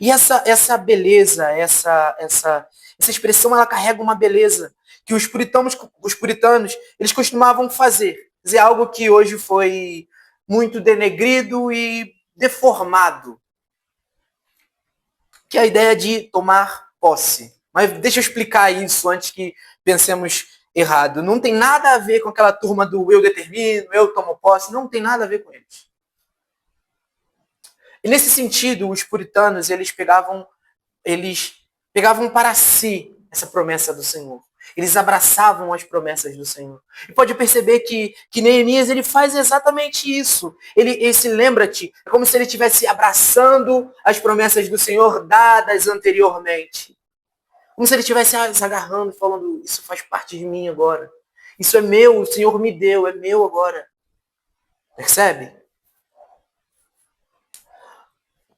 E essa beleza, essa expressão, ela carrega uma beleza que os puritanos, eles costumavam fazer. Dizer algo que hoje foi muito denegrido e deformado. Que é a ideia de tomar posse. Mas deixa eu explicar isso antes que pensemos errado. Não tem nada a ver com aquela turma do eu determino, eu tomo posse. Não tem nada a ver com eles. E nesse sentido, os puritanos, eles pegavam para si essa promessa do Senhor. Eles abraçavam as promessas do Senhor. E pode perceber que Neemias, ele faz exatamente isso. Esse lembra-te, é como se ele estivesse abraçando as promessas do Senhor dadas anteriormente. Como se ele estivesse se agarrando e falando, isso faz parte de mim agora. Isso é meu, o Senhor me deu, é meu agora. Percebe?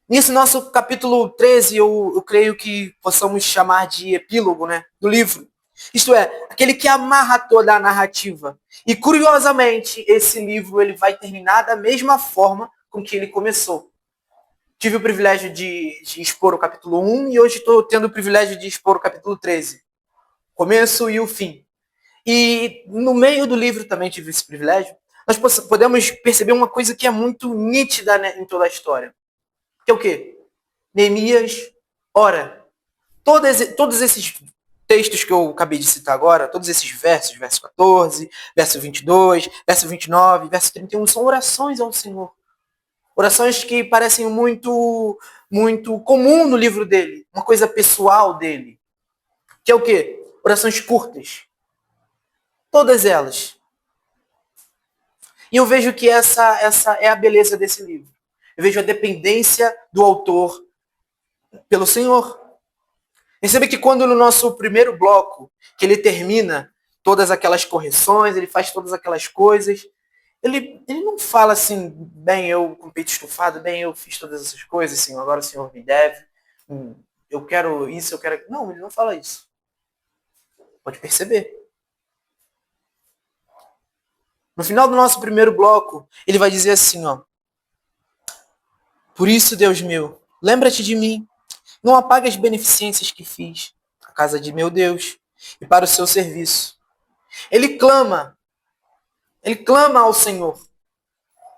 Nesse nosso capítulo 13, eu creio que possamos chamar de epílogo, né, do livro. Isto é, aquele que amarra toda a narrativa. E, curiosamente, esse livro ele vai terminar da mesma forma com que ele começou. Tive o privilégio de expor o capítulo 1 e hoje estou tendo o privilégio de expor o capítulo 13. Começo e o fim. E no meio do livro também tive esse privilégio. Nós podemos perceber uma coisa que é muito nítida, né, em toda a história. Que é o quê? Neemias ora. Todos esses textos que eu acabei de citar agora, todos esses versos, verso 14, verso 22, verso 29, verso 31, são orações ao Senhor. Orações que parecem muito comum no livro dele, uma coisa pessoal dele. Que é o quê? Orações curtas. Todas elas. E eu vejo que essa é a beleza desse livro. Eu vejo a dependência do autor pelo Senhor. Percebe que quando no nosso primeiro bloco, que ele termina todas aquelas correções, ele faz todas aquelas coisas, ele não fala assim, bem, eu com o peito estufado, bem, eu fiz todas essas coisas, Senhor, agora o Senhor me deve, eu quero isso, eu quero... Não, ele não fala isso. Pode perceber. No final do nosso primeiro bloco, ele vai dizer assim, ó, por isso, Deus meu, lembra-te de mim. Não apague as beneficências que fiz à casa de meu Deus e para o seu serviço. Ele clama ao Senhor,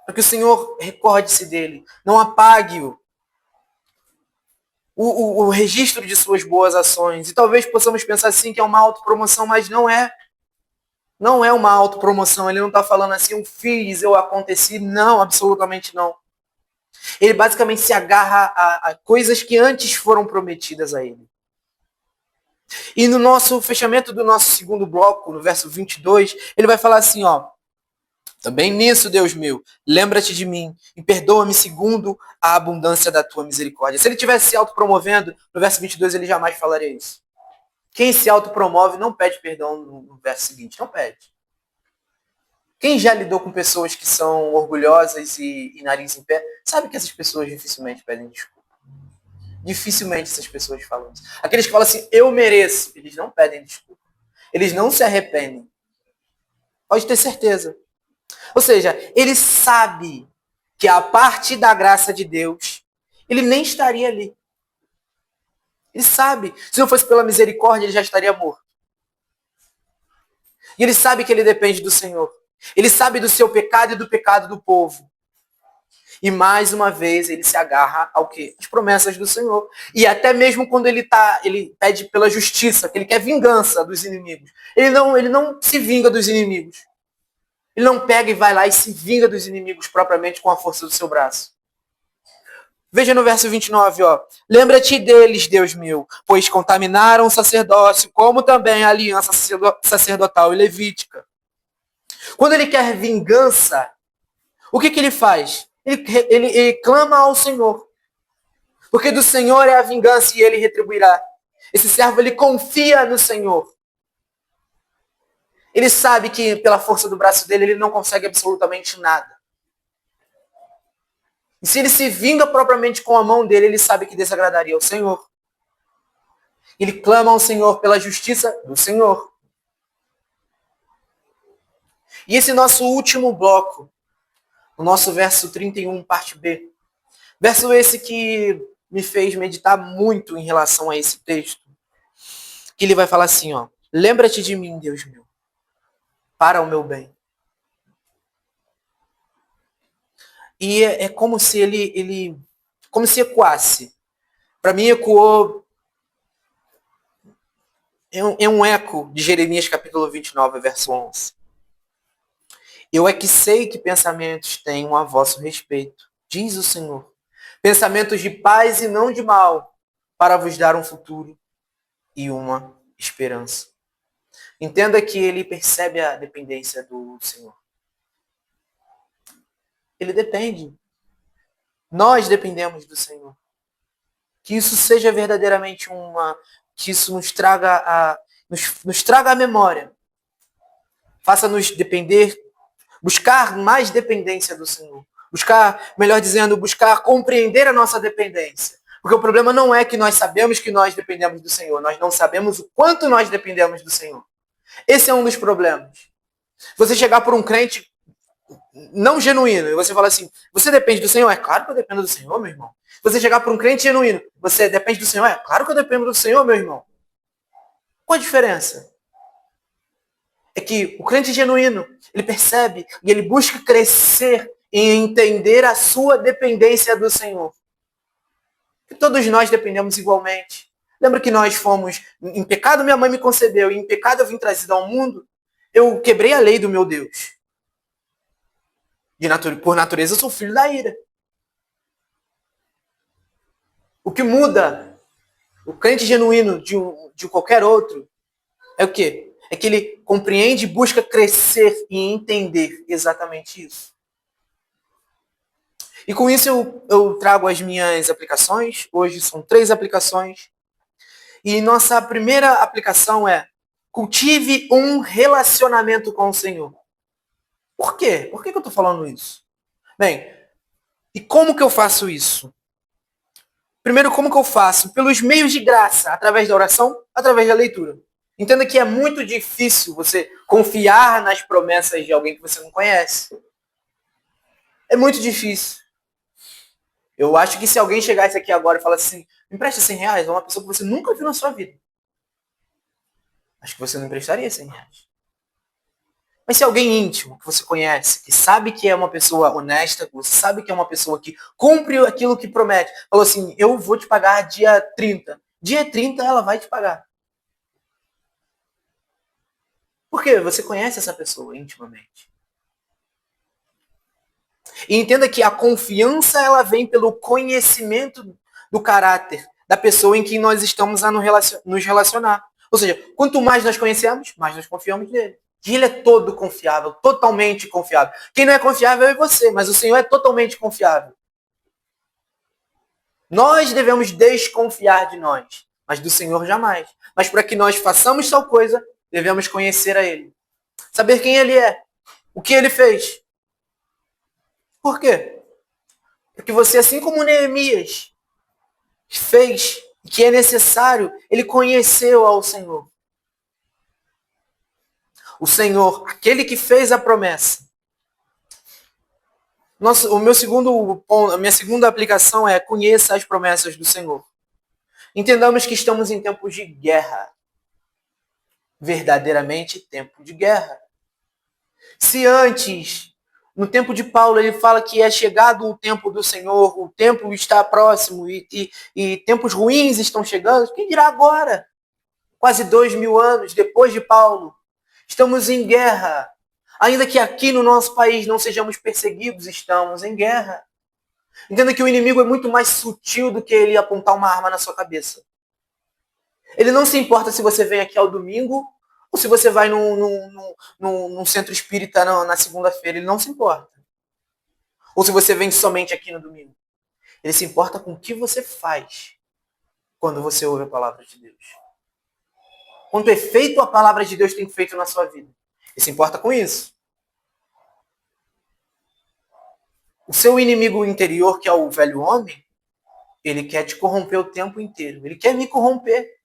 para que o Senhor recorde-se dele. Não apague-o. O registro de suas boas ações. E talvez possamos pensar assim que é uma autopromoção, mas não é. Não é uma autopromoção. Ele não está falando assim, eu fiz, eu aconteci. Não, absolutamente não. Ele basicamente se agarra a coisas que antes foram prometidas a ele. E no nosso fechamento do nosso segundo bloco, no verso 22, ele vai falar assim, ó, também nisso, Deus meu, lembra-te de mim e perdoa-me segundo a abundância da tua misericórdia. Se ele estivesse se autopromovendo, no verso 22 ele jamais falaria isso. Quem se autopromove não pede perdão no verso seguinte, não pede. Quem já lidou com pessoas que são orgulhosas e nariz em pé, sabe que essas pessoas dificilmente pedem desculpa. Dificilmente essas pessoas falam isso. Aqueles que falam assim, eu mereço, eles não pedem desculpa. Eles não se arrependem. Pode ter certeza. Ou seja, ele sabe que a parte da graça de Deus, ele nem estaria ali. Ele sabe. Se não fosse pela misericórdia, ele já estaria morto. E ele sabe que ele depende do Senhor. Ele sabe do seu pecado e do pecado do povo. E mais uma vez ele se agarra ao quê? As promessas do Senhor. E até mesmo quando ele pede pela justiça, que ele quer vingança dos inimigos. Ele não se vinga dos inimigos. Ele não pega e vai lá e se vinga dos inimigos propriamente com a força do seu braço. Veja no verso 29, ó. Lembra-te deles, Deus meu, pois contaminaram o sacerdócio, como também a aliança sacerdotal e levítica. Quando ele quer vingança, o que ele faz? Ele clama ao Senhor. Porque do Senhor é a vingança e ele retribuirá. Esse servo, ele confia no Senhor. Ele sabe que pela força do braço dele, ele não consegue absolutamente nada. E se ele se vinga propriamente com a mão dele, ele sabe que desagradaria ao Senhor. Ele clama ao Senhor pela justiça do Senhor. E esse nosso último bloco, o nosso verso 31, parte B. Verso esse que me fez meditar muito em relação a esse texto. Que ele vai falar assim, ó. Lembra-te de mim, Deus meu, para o meu bem. E é como se como se ecoasse. Para mim ecoou, é um eco de Jeremias capítulo 29, verso 11. Eu é que sei que pensamentos tenho a vosso respeito, diz o Senhor. Pensamentos de paz e não de mal, para vos dar um futuro e uma esperança. Entenda que ele percebe a dependência do Senhor. Ele depende. Nós dependemos do Senhor. Que isso seja verdadeiramente que isso nos traga a memória. Faça-nos depender, buscar mais dependência do Senhor. Buscar compreender a nossa dependência. Porque o problema não é que nós sabemos que nós dependemos do Senhor. Nós não sabemos o quanto nós dependemos do Senhor. Esse é um dos problemas. Você chegar por um crente não genuíno, e você fala assim, você depende do Senhor? É claro que eu dependo do Senhor, meu irmão. Você chegar por um crente genuíno, você depende do Senhor? É claro que eu dependo do Senhor, meu irmão. Qual a diferença? É que o crente genuíno, ele percebe e ele busca crescer e entender a sua dependência do Senhor. E todos nós dependemos igualmente. Lembra que nós fomos, em pecado minha mãe me concebeu, e em pecado eu vim trazido ao mundo? Eu quebrei a lei do meu Deus. Por natureza eu sou filho da ira. O que muda o crente genuíno de qualquer outro é o quê? É que ele compreende e busca crescer e entender exatamente isso. E com isso eu trago as minhas aplicações. Hoje são 3 aplicações. E nossa primeira aplicação é: cultive um relacionamento com o Senhor. Por quê? Por que eu estou falando isso? Bem, e como que eu faço isso? Primeiro, como que eu faço? Pelos meios de graça, através da oração, através da leitura. Entenda que é muito difícil você confiar nas promessas de alguém que você não conhece. É muito difícil. Eu acho que se alguém chegasse aqui agora e falasse assim, me empresta 100 reais a uma pessoa que você nunca viu na sua vida, acho que você não emprestaria 100 reais. Mas se alguém íntimo que você conhece, que sabe que é uma pessoa honesta, que você sabe que é uma pessoa que cumpre aquilo que promete, falou assim, eu vou te pagar dia 30. Dia 30 ela vai te pagar. Por quê? Você conhece essa pessoa intimamente. E entenda que a confiança ela vem pelo conhecimento do caráter da pessoa em que nós estamos a nos relacionar. Ou seja, quanto mais nós conhecemos, mais nós confiamos nele. E ele é todo confiável, totalmente confiável. Quem não é confiável é você, mas o Senhor é totalmente confiável. Nós devemos desconfiar de nós, mas do Senhor jamais. Mas para que nós façamos tal coisa, devemos conhecer a Ele. Saber quem Ele é, o que Ele fez. Por quê? Porque você, assim como Neemias fez, que é necessário, ele conheceu ao Senhor. O Senhor, aquele que fez a promessa. A minha segunda aplicação é: conheça as promessas do Senhor. Entendamos que estamos em tempos de guerra. Verdadeiramente tempo de guerra. Se antes No tempo de Paulo, ele fala que é chegado o tempo do Senhor, o tempo está próximo e tempos ruins estão chegando. Quem dirá agora? Quase 2000 anos depois de Paulo. Estamos em guerra. Ainda que aqui no nosso país não sejamos perseguidos, estamos em guerra. Entenda que o inimigo é muito mais sutil do que ele apontar uma arma na sua cabeça. Ele não se importa se você vem aqui ao domingo ou se você vai num centro espírita na segunda-feira. Ele não se importa. Ou se você vem somente aqui no domingo. Ele se importa com o que você faz quando você ouve a palavra de Deus. Quanto efeito a palavra de Deus tem feito na sua vida. Ele se importa com isso. O seu inimigo interior, que é o velho homem, ele quer te corromper o tempo inteiro. Ele quer me corromper.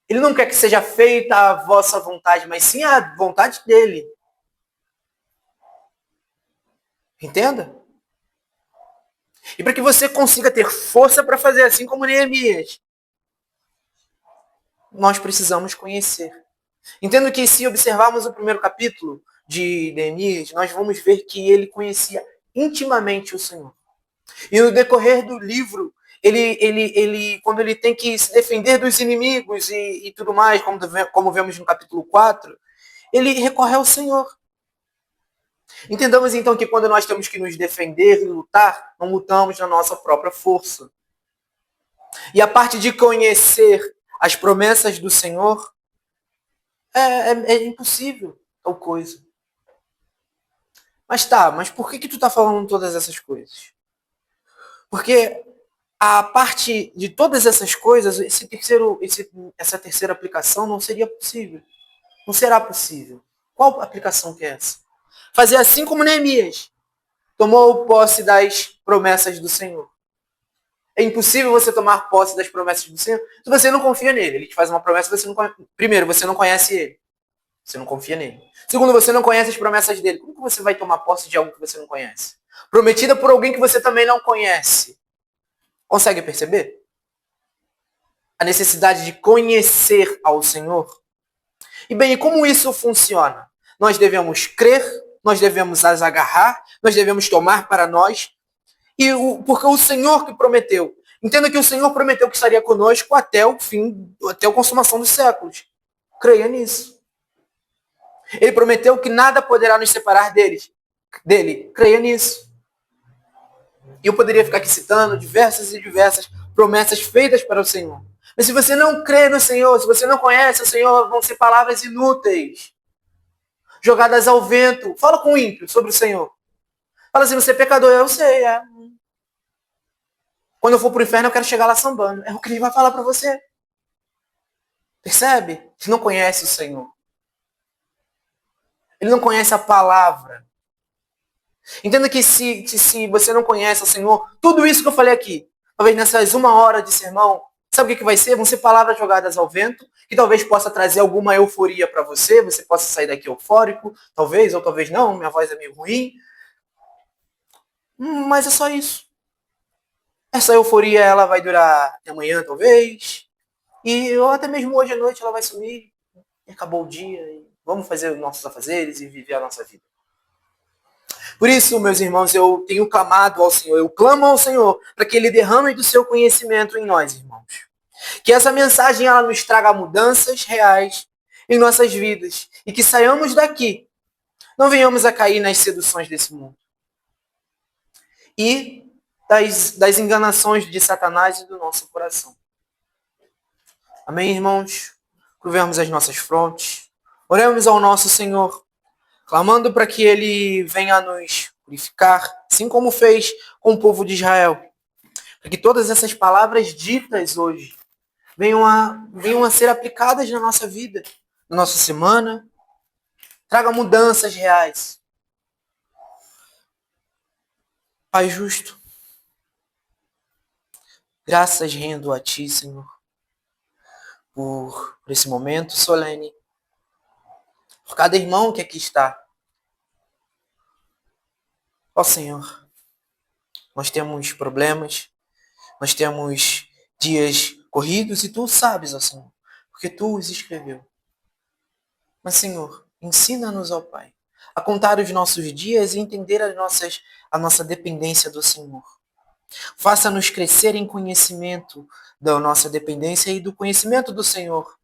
Ele não quer que seja feita a vossa vontade, mas sim a vontade dele. Entenda? E para que você consiga ter força para fazer assim como Neemias, nós precisamos conhecer. Entendo que se observarmos o primeiro capítulo de Neemias, nós vamos ver que ele conhecia intimamente o Senhor. E no decorrer do livro, quando ele tem que se defender dos inimigos e tudo mais, como vemos no capítulo 4, ele recorre ao Senhor. Entendamos então que quando nós temos que nos defender e lutar, não lutamos na nossa própria força. E a parte de conhecer as promessas do Senhor é impossível tal coisa. Mas por que tu tá falando todas essas coisas? Porque a parte de todas essas coisas, essa terceira aplicação não seria possível. Não será possível. Qual aplicação que é essa? Fazer assim como Neemias tomou posse das promessas do Senhor. É impossível você tomar posse das promessas do Senhor se você não confia nele. Ele te faz uma promessa, você não conhece. Primeiro, você não conhece ele. Você não confia nele. Segundo, você não conhece as promessas dele. Como que você vai tomar posse de algo que você não conhece? Prometida por alguém que você também não conhece. Consegue perceber? A necessidade de conhecer ao Senhor. E bem, como isso funciona? Nós devemos crer, nós devemos as agarrar, nós devemos tomar para nós. Porque o Senhor que prometeu. Entenda que o Senhor prometeu que estaria conosco até o fim, até a consumação dos séculos. Creia nisso. Ele prometeu que nada poderá nos separar dele. Creia nisso. E eu poderia ficar aqui citando diversas e diversas promessas feitas para o Senhor. Mas se você não crê no Senhor, se você não conhece o Senhor, vão ser palavras inúteis. Jogadas ao vento. Fala com o ímpio sobre o Senhor. Fala assim, você é pecador. Eu sei, é. Quando eu for pro inferno, eu quero chegar lá sambando. É o que ele vai falar para você. Percebe? Ele não conhece o Senhor. Ele não conhece a palavra. Entenda que se você não conhece o Senhor, tudo isso que eu falei aqui, talvez nessas 1 hora de sermão, sabe o que vai ser? Vão ser palavras jogadas ao vento, que talvez possa trazer alguma euforia para você possa sair daqui eufórico, talvez, ou talvez não, minha voz é meio ruim. Mas é só isso. Essa euforia, ela vai durar até amanhã, talvez, ou até mesmo hoje à noite ela vai sumir, e acabou o dia, e vamos fazer os nossos afazeres e viver a nossa vida. Por isso, meus irmãos, eu tenho clamado ao Senhor, eu clamo ao Senhor para que Ele derrame do seu conhecimento em nós, irmãos. Que essa mensagem ela nos traga mudanças reais em nossas vidas e que saiamos daqui, não venhamos a cair nas seduções desse mundo e das enganações de Satanás e do nosso coração. Amém, irmãos? Curvemos as nossas frontes, oremos ao nosso Senhor, clamando para que Ele venha a nos purificar, assim como fez com o povo de Israel. Para que todas essas palavras ditas hoje venham a ser aplicadas na nossa vida, na nossa semana. Traga mudanças reais. Pai justo, graças rendo a Ti, Senhor, por esse momento solene, por cada irmão que aqui está. Ó Senhor, nós temos problemas, nós temos dias corridos e Tu sabes, ó Senhor, porque Tu os escreveu. Mas, Senhor, ensina-nos, ó Pai, a contar os nossos dias e entender a nossa dependência do Senhor. Faça-nos crescer em conhecimento da nossa dependência e do conhecimento do Senhor.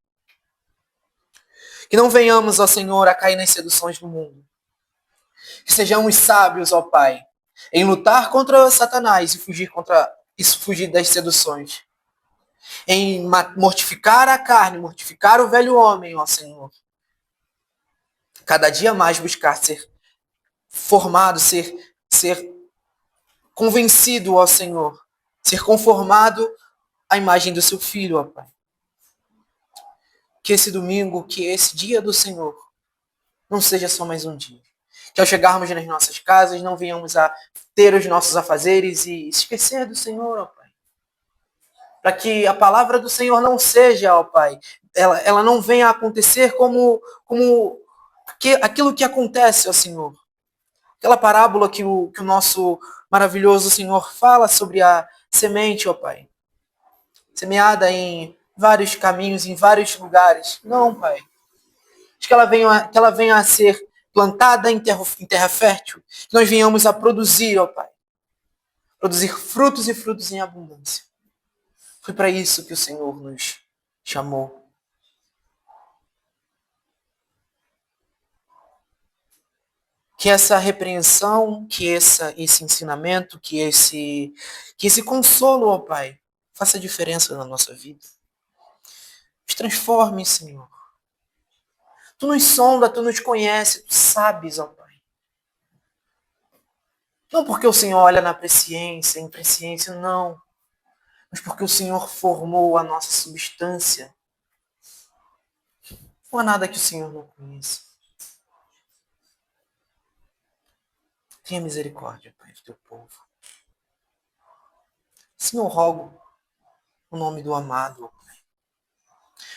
Que não venhamos, ó Senhor, a cair nas seduções do mundo. Que sejamos sábios, ó Pai, em lutar contra Satanás e fugir das seduções. Em mortificar a carne, mortificar o velho homem, ó Senhor. Cada dia mais buscar ser formado, ser convencido, ó Senhor. Ser conformado à imagem do seu Filho, ó Pai. Que esse domingo, que esse dia do Senhor, não seja só mais um dia. Que ao chegarmos nas nossas casas, não venhamos a ter os nossos afazeres e esquecer do Senhor, ó Pai. Para que a palavra do Senhor não seja, ó Pai, ela não venha a acontecer como aquilo que acontece, ó Senhor. Aquela parábola que o nosso maravilhoso Senhor fala sobre a semente, ó Pai. Semeada em vários caminhos, em vários lugares. Não, Pai. Que ela venha a ser plantada em terra fértil. Que nós venhamos a produzir, ó Pai. Produzir frutos e frutos em abundância. Foi para isso que o Senhor nos chamou. Que essa repreensão, que esse ensinamento, que esse consolo, ó Pai, faça diferença na nossa vida. Nos transforme, Senhor. Tu nos sonda, tu nos conhece, tu sabes, ó Pai. Não porque o Senhor olha na presciência, em presciência, não. Mas porque o Senhor formou a nossa substância. Não há nada que o Senhor não conheça. Tenha misericórdia, Pai, do teu povo. Senhor, rogo o nome do amado, ó Pai.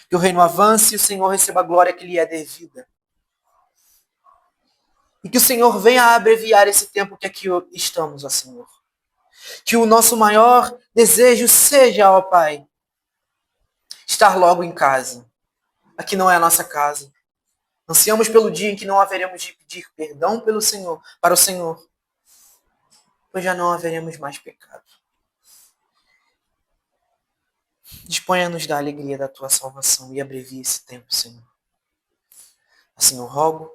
Que o reino avance e o Senhor receba a glória que lhe é devida. E que o Senhor venha a abreviar esse tempo que aqui estamos, ó Senhor. Que o nosso maior desejo seja, ó Pai, estar logo em casa. Aqui não é a nossa casa. Ansiamos pelo dia em que não haveremos de pedir perdão pelo Senhor, para o Senhor, pois já não haveremos mais pecado. Disponha-nos da alegria da tua salvação e abrevie esse tempo, Senhor. Assim eu rogo,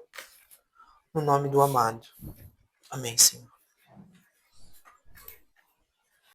no nome do amado. Amém, Senhor.